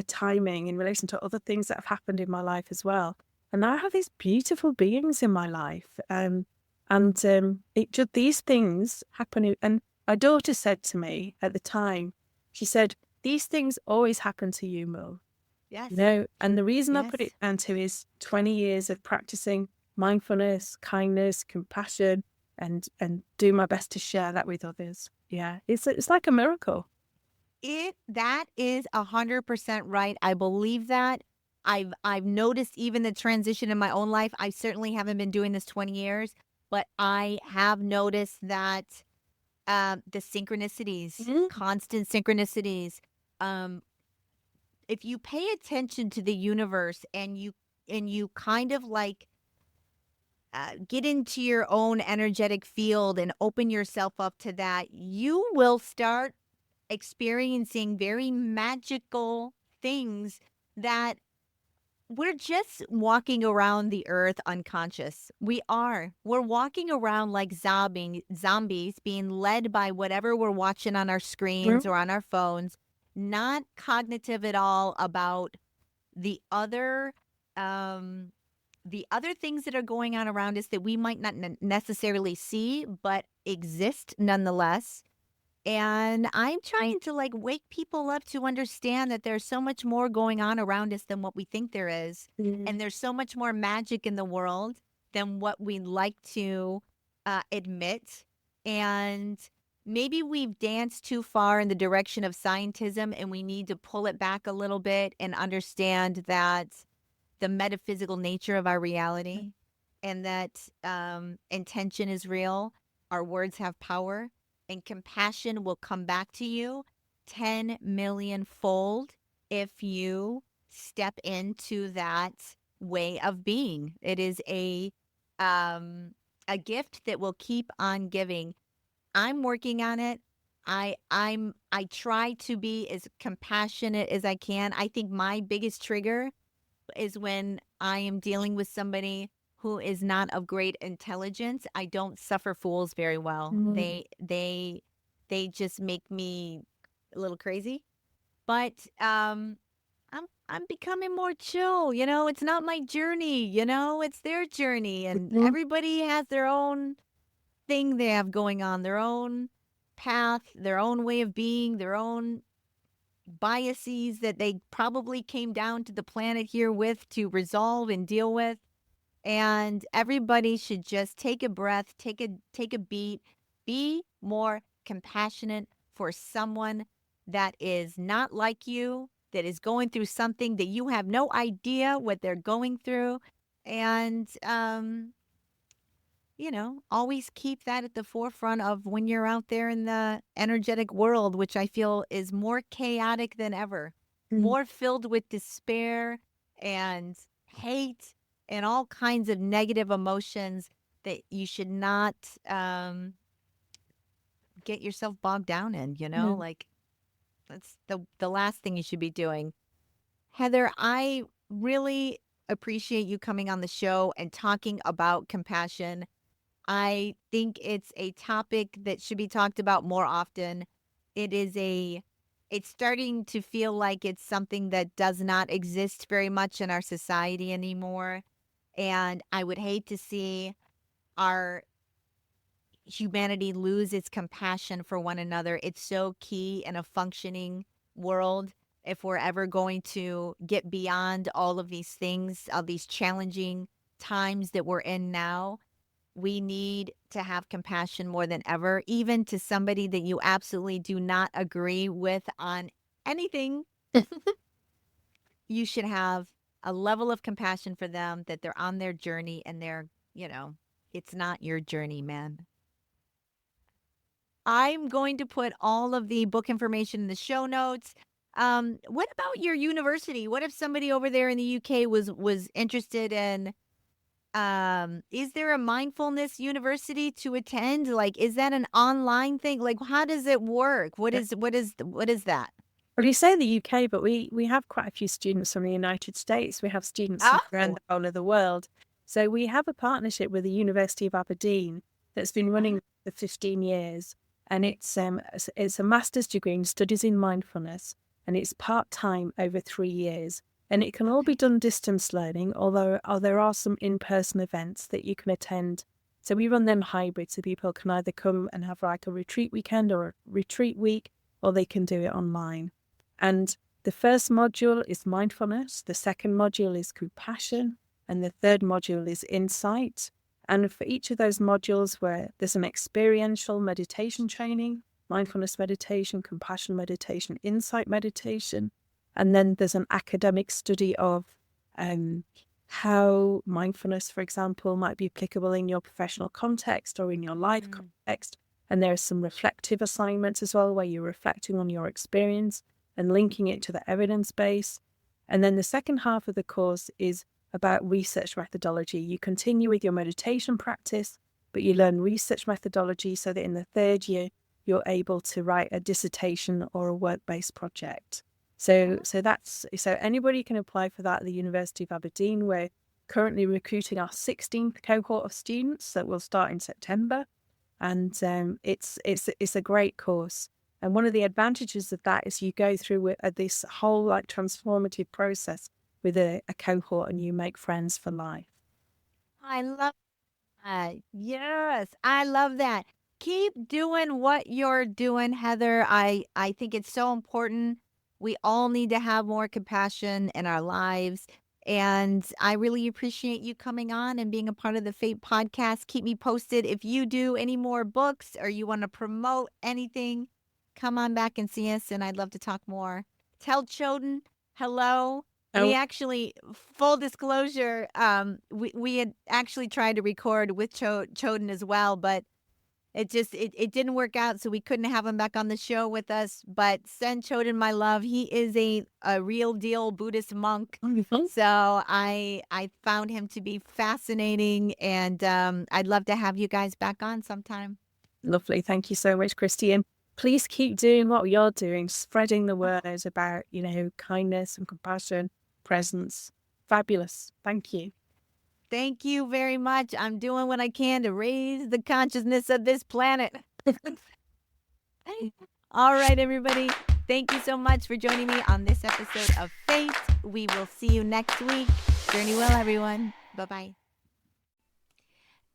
timing in relation to other things that have happened in my life as well. And now I have these beautiful beings in my life. These things happen. And my daughter said to me at the time, she said, these things always happen to you, Mo. Yes. And the reason I put Yes. it down to is 20 years of practicing mindfulness, kindness, compassion, and do my best to share that with others. Yeah, it's like a miracle. That is 100% right. I believe that. I've noticed even the transition in my own life. I certainly haven't been doing this 20 years, but I have noticed that the synchronicities, Mhm. constant synchronicities. Um, if you pay attention to the universe and you kind of like get into your own energetic field and open yourself up to that, you will start experiencing very magical things that we're just walking around the earth unconscious. We are. We're walking around like zombies being led by whatever we're watching on our screens Mhm. or on our phones, not cognitive at all about the other um the other things that are going on around us that we might not necessarily see but exist nonetheless. And I'm trying to like wake people up to understand that there's so much more going on around us than what we think there is. Mhm. And there's so much more magic in the world than what we like to admit. And maybe we've danced too far in the direction of scientism, and we need to pull it back a little bit and understand that the metaphysical nature of our reality, and that intention is real. Our words have power, and compassion will come back to you 10 million fold if you step into that way of being. It is um a gift that will keep on giving. I'm working on it. I try to be as compassionate as I can. I think my biggest trigger is when I am dealing with somebody who is not of great intelligence. I don't suffer fools very well. Mm. They just make me a little crazy. But I'm becoming more chill, you know? It's not my journey, you know? It's their journey, and Mhm. everybody has their own thing they have going on, their own path, their own way of being, their own biases that they probably came down to the planet here with to resolve and deal with. And everybody should just take a breath, take a beat, be more compassionate for someone that is not like you, that is going through something that you have no idea what they're going through. And always keep that at the forefront of when you're out there in the energetic world, which I feel is more chaotic than ever, Mm. more filled with despair and hate and all kinds of negative emotions that you should not get yourself bogged down in, Yeah. like that's the last thing you should be doing. Heather, I really appreciate you coming on the show and talking about compassion. I think it's a topic that should be talked about more often. It is it's starting to feel like it's something that does not exist very much in our society anymore. And I would hate to see our humanity lose its compassion for one another. It's so key in a functioning world. If we're ever going to get beyond all of these things, all these challenging times that we're in now, we need to have compassion more than ever, even to somebody that you absolutely do not agree with on anything. You should have a level of compassion for them that they're on their journey and it's not your journey, man. I'm going to put all of the book information in the show notes. What about your university? What if somebody over there in the UK was interested in is there a mindfulness university to attend? Like, is that an online thing? Like, how does it work? What is that? Well, you say the UK, but we have quite a few students from the United States. We have students from around Oh, the whole of the world. So we have a partnership with the University of Aberdeen that's been running for 15 years, and it's a master's degree in studies in mindfulness, and it's part-time over 3 years. And it can all be done distance learning, although there are some in-person events that you can attend. So we run them hybrid, so people can either come and have like a retreat weekend or a retreat week, or they can do it online. And the first module is mindfulness, the second module is compassion, and the third module is insight. And for each of those modules, where there's some experiential meditation training, mindfulness meditation, compassion meditation, insight meditation, and then there's an academic study of how mindfulness, for example, might be applicable in your professional context or in your life context. And there are some reflective assignments as well, where you're reflecting on your experience and linking it to the evidence base. And then the second half of the course is about research methodology. You continue with your meditation practice, but you learn research methodology so that in the third year, you're able to write a dissertation or a work-based project. So anybody can apply for that at the University of Aberdeen. We're currently recruiting our 16th cohort of students that will start in September. And it's a great course. And one of the advantages of that is you go through this whole like transformative process with a cohort, and you make friends for life. I love that. Yes, I love that. Keep doing what you're doing, Heather. I think it's so important. We all need to have more compassion in our lives. And I really appreciate you coming on and being a part of the Fate podcast. Keep me posted. If you do any more books or you want to promote anything, come on back and see us. And I'd love to talk more. Tell Choden hello. We Oh, actually, full disclosure, we had actually tried to record with Choden as well, but it didn't work out, so we couldn't have him back on the show with us. But Sen Chodon, my love, he is a real deal Buddhist monk. Wonderful. So I found him to be fascinating, and I'd love to have you guys back on sometime. Lovely. Thank you so much, Christy. And please keep doing what you're doing, spreading the word about, kindness and compassion, presence. Fabulous. Thank you. Thank you very much. I'm doing what I can to raise the consciousness of this planet. All right, everybody. Thank you so much for joining me on this episode of Fate. We will see you next week. Journey well, everyone. Bye-bye.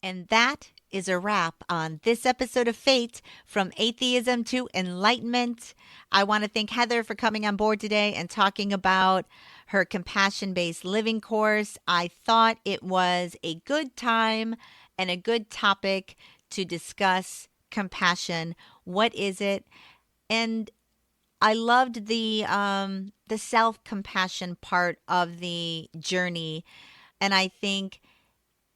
And that is a wrap on this episode of Fate, From Atheism to Enlightenment. I want to thank Heather for coming on board today and talking about her compassion-based living course. I thought it was a good time and a good topic to discuss compassion. What is it? And I loved the self-compassion part of the journey. And I think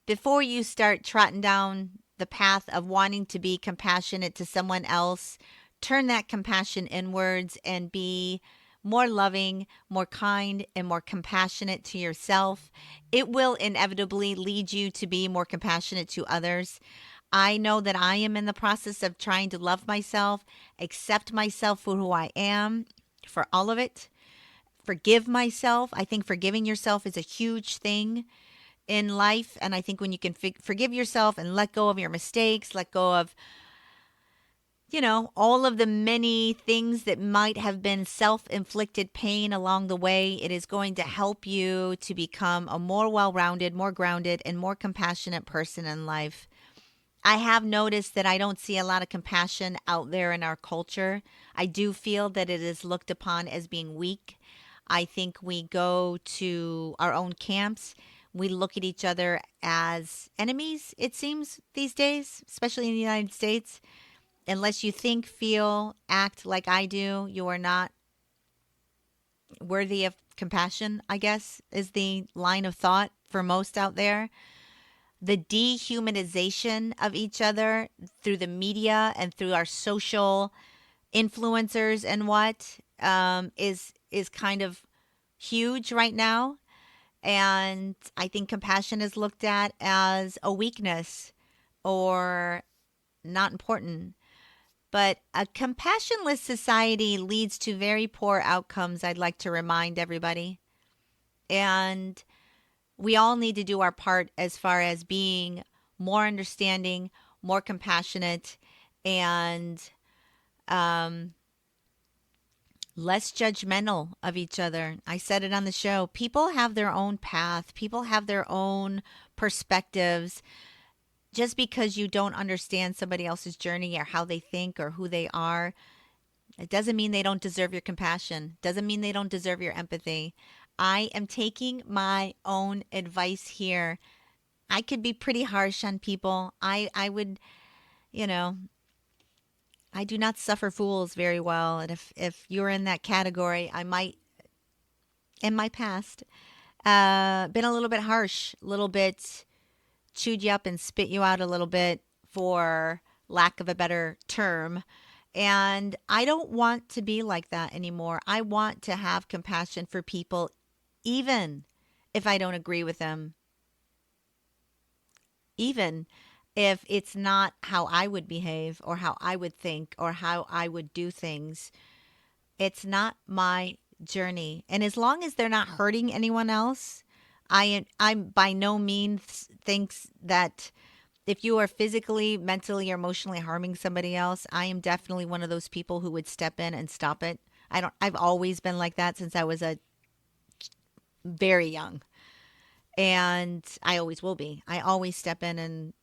before you start trotting down the path of wanting to be compassionate to someone else, turn that compassion inwards and be more loving, more kind, and more compassionate to yourself. It will inevitably lead you to be more compassionate to others. I know that I am in the process of trying to love myself, accept myself for who I am, for all of it, forgive myself. I think forgiving yourself is a huge thing in life. And I think when you can forgive yourself and let go of your mistakes, let go of, all of the many things that might have been self-inflicted pain along the way, it is going to help you to become a more well-rounded, more grounded, and more compassionate person in life. I have noticed that I don't see a lot of compassion out there in our culture. I do feel that it is looked upon as being weak. I think we go to our own camps. We look at each other as enemies, it seems, these days, especially in the United States. Unless you think, feel, act like I do, you are not worthy of compassion, I guess, is the line of thought for most out there. The dehumanization of each other through the media and through our social influencers and what is kind of huge right now. And I think compassion is looked at as a weakness or not important. But a compassionless society leads to very poor outcomes, I'd like to remind everybody. And we all need to do our part as far as being more understanding, more compassionate, and less judgmental of each other. I said it on the show. People have their own path. People have their own perspectives. Just because you don't understand somebody else's journey or how they think or who they are, it doesn't mean they don't deserve your compassion. Doesn't mean they don't deserve your empathy. I am taking my own advice here. I could be pretty harsh on people. I would, I do not suffer fools very well. And if you're in that category, I might, in my past, been a little bit harsh, a little bit chewed you up and spit you out a little bit, for lack of a better term. And I don't want to be like that anymore. I want to have compassion for people, even if I don't agree with them, even if it's not how I would behave or how I would think or how I would do things. It's not my journey. And as long as they're not hurting anyone else, I'm by no means thinks that if you are physically, mentally, or emotionally harming somebody else, I am definitely one of those people who would step in and stop it. I've always been like that since I was a very young. And I always will be. I always step in and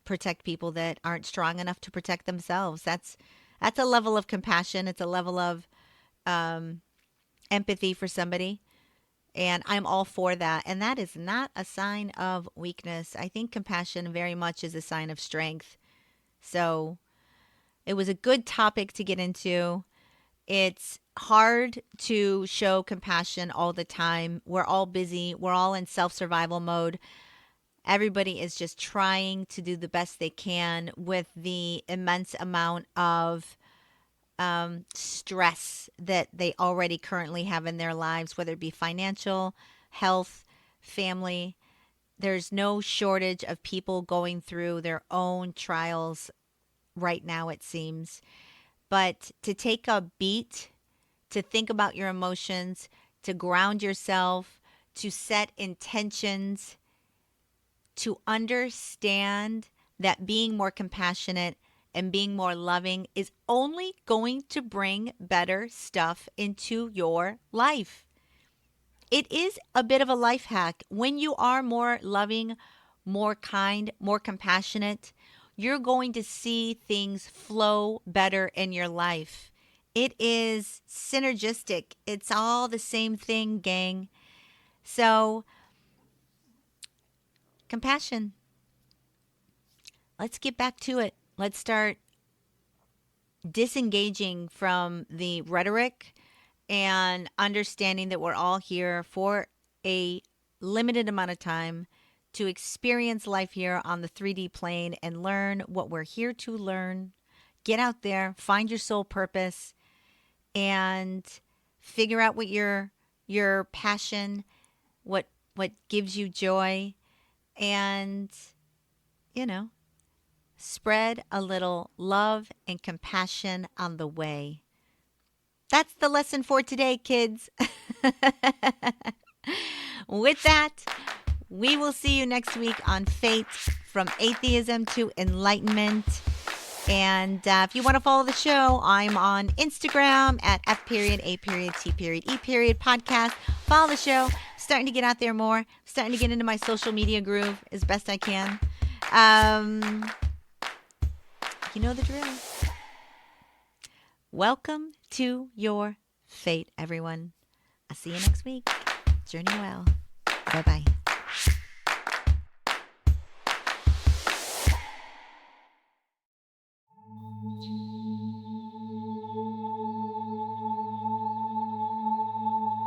protect people that aren't strong enough to protect themselves. That's a level of compassion. It's a level of empathy for somebody. And I'm all for that. And that is not a sign of weakness. I think compassion very much is a sign of strength. So it was a good topic to get into. It's hard to show compassion all the time. We're all busy. We're all in self-survival mode. Everybody is just trying to do the best they can with the immense amount of stress that they already currently have in their lives, whether it be financial, health, family. There's no shortage of people going through their own trials right now, it seems. But to take a beat, to think about your emotions, to ground yourself, to set intentions, to understand that being more compassionate and being more loving is only going to bring better stuff into your life. It is a bit of a life hack. When you are more loving, more kind, more compassionate, you're going to see things flow better in your life. It is synergistic. It's all the same thing, gang. So, compassion. Let's get back to it. Let's start disengaging from the rhetoric and understanding that we're all here for a limited amount of time to experience life here on the 3D plane and learn what we're here to learn. Get out there, find your soul purpose, and figure out what your passion, what gives you joy, and you know, spread a little love and compassion on the way. That's the lesson for today, kids. With that, we will see you next week on Fate, from Atheism to Enlightenment. And if you want to follow the show, I'm on Instagram at F.A.T.E podcast. Follow the show. Starting to get out there more. Starting to get into my social media groove as best I can. You know the drill. Welcome to your fate, everyone. I'll see you next week. Journey well. Bye-bye.